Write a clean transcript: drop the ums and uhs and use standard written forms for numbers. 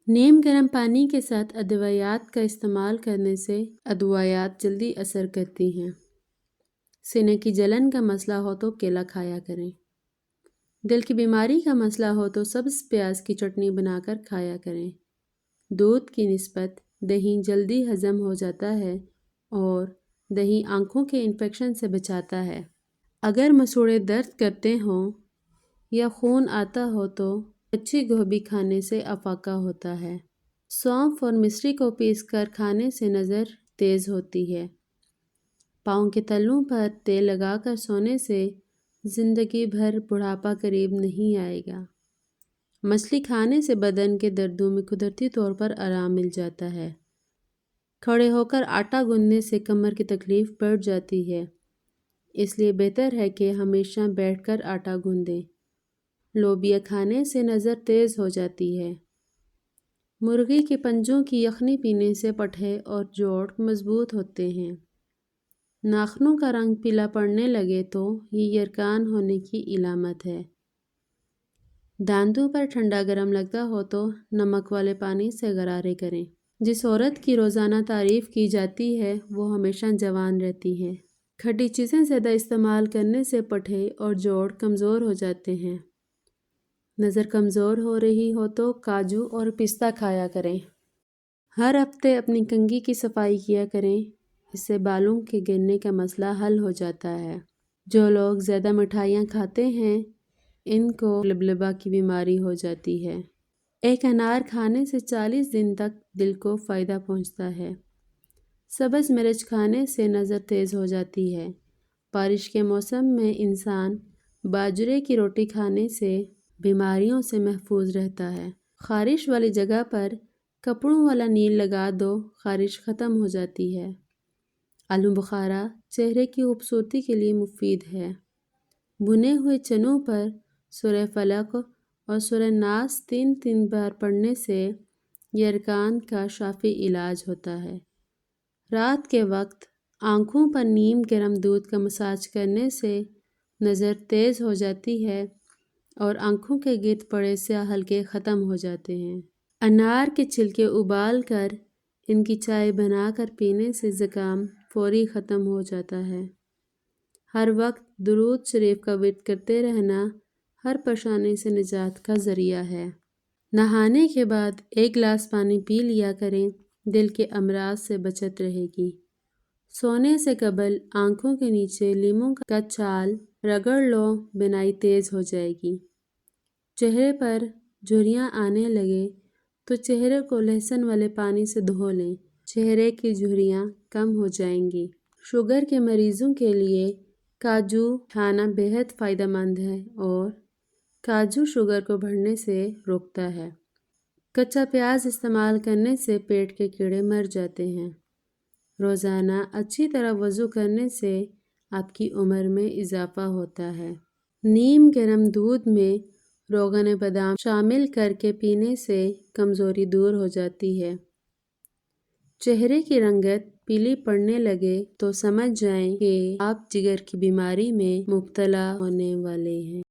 نیم گرم پانی کے ساتھ ادویات کا استعمال کرنے سے ادویات جلدی اثر کرتی ہیں۔ سینے کی جلن کا مسئلہ ہو تو کیلا کھایا کریں۔ دل کی بیماری کا مسئلہ ہو تو سبز پیاز کی چٹنی بنا کر کھایا کریں۔ دودھ کی نسبت دہی جلدی ہضم ہو جاتا ہے اور دہی آنکھوں کے انفیکشن سے بچاتا ہے۔ اگر مسوڑھے درد کرتے ہوں یا خون آتا ہو تو کچی گوبھی کھانے سے افاقہ ہوتا ہے۔ سونف اور مصری کو پیس کر کھانے سے نظر تیز ہوتی ہے۔ پاؤں کے تلوں پر تیل لگا کر سونے سے زندگی بھر بڑھاپا قریب نہیں آئے گا۔ مچھلی کھانے سے بدن کے دردوں میں قدرتی طور پر آرام مل جاتا ہے۔ کھڑے ہو کر آٹا گوندنے سے کمر کی تکلیف بڑھ جاتی ہے، اس لیے بہتر ہے کہ ہمیشہ بیٹھ کر آٹا گوندیں۔ لوبیا کھانے سے نظر تیز ہو جاتی ہے۔ مرغی کے پنجوں کی یخنی پینے سے پٹھے اور جوڑ مضبوط ہوتے ہیں۔ ناخنوں کا رنگ پیلا پڑنے لگے تو یہ یرقان ہونے کی علامت ہے۔ دانتوں پر ٹھنڈا گرم لگتا ہو تو نمک والے پانی سے غرارے کریں۔ جس عورت کی روزانہ تعریف کی جاتی ہے وہ ہمیشہ جوان رہتی ہے۔ کھٹی چیزیں زیادہ استعمال کرنے سے پٹھے اور جوڑ کمزور ہو جاتے ہیں۔ نظر کمزور ہو رہی ہو تو کاجو اور پستہ کھایا کریں۔ ہر ہفتے اپنی کنگھی کی صفائی کیا کریں، اس سے بالوں کے گرنے کا مسئلہ حل ہو جاتا ہے۔ جو لوگ زیادہ مٹھائیاں کھاتے ہیں ان کو لبلبہ کی بیماری ہو جاتی ہے۔ ایک انار کھانے سے 40 دن تک دل کو فائدہ پہنچتا ہے۔ سبز مرچ کھانے سے نظر تیز ہو جاتی ہے۔ بارش کے موسم میں انسان باجرے کی روٹی کھانے سے بیماریوں سے محفوظ رہتا ہے۔ خارش والی جگہ پر کپڑوں والا نیل لگا دو، خارش ختم ہو جاتی ہے۔ آلو بخارا چہرے کی خوبصورتی کے لیے مفید ہے۔ بھنے ہوئے چنوں پر سورہ فلق اور سورہ ناس 3 بار پڑھنے سے یرقان کا شافی علاج ہوتا ہے۔ رات کے وقت آنکھوں پر نیم گرم دودھ کا مساج کرنے سے نظر تیز ہو جاتی ہے اور آنکھوں کے گرد پڑے سیاہ حلقے ختم ہو جاتے ہیں۔ انار کے چھلکے ابال کر ان کی چائے بنا کر پینے سے زکام فوری ختم ہو جاتا ہے۔ ہر وقت درود شریف کا ورد کرتے رہنا ہر پریشانی سے نجات کا ذریعہ ہے۔ نہانے کے بعد 1 گلاس پانی پی لیا کریں، دل کے امراض سے بچت رہے گی۔ سونے سے قبل آنکھوں کے نیچے لیموں کا چھال رگڑ لو، بینائی تیز ہو جائے گی۔ چہرے پر جھریاں آنے لگے تو چہرے کو لہسن والے پانی سے دھو لیں، چہرے کی جھریاں کم ہو جائیں گی۔ شوگر کے مریضوں کے لیے کاجو کھانا بہت فائدہ مند ہے اور کاجو شوگر کو بڑھنے سے روکتا ہے۔ کچا پیاز استعمال کرنے سے پیٹ کے کیڑے مر جاتے ہیں۔ روزانہ اچھی طرح وضو کرنے سے آپ کی عمر میں اضافہ ہوتا ہے۔ نیم گرم دودھ میں روغن بادام شامل کر کے پینے سے کمزوری دور ہو جاتی ہے۔ چہرے کی رنگت پیلی پڑنے لگے تو سمجھ جائیں کہ آپ جگر کی بیماری میں مبتلا ہونے والے ہیں۔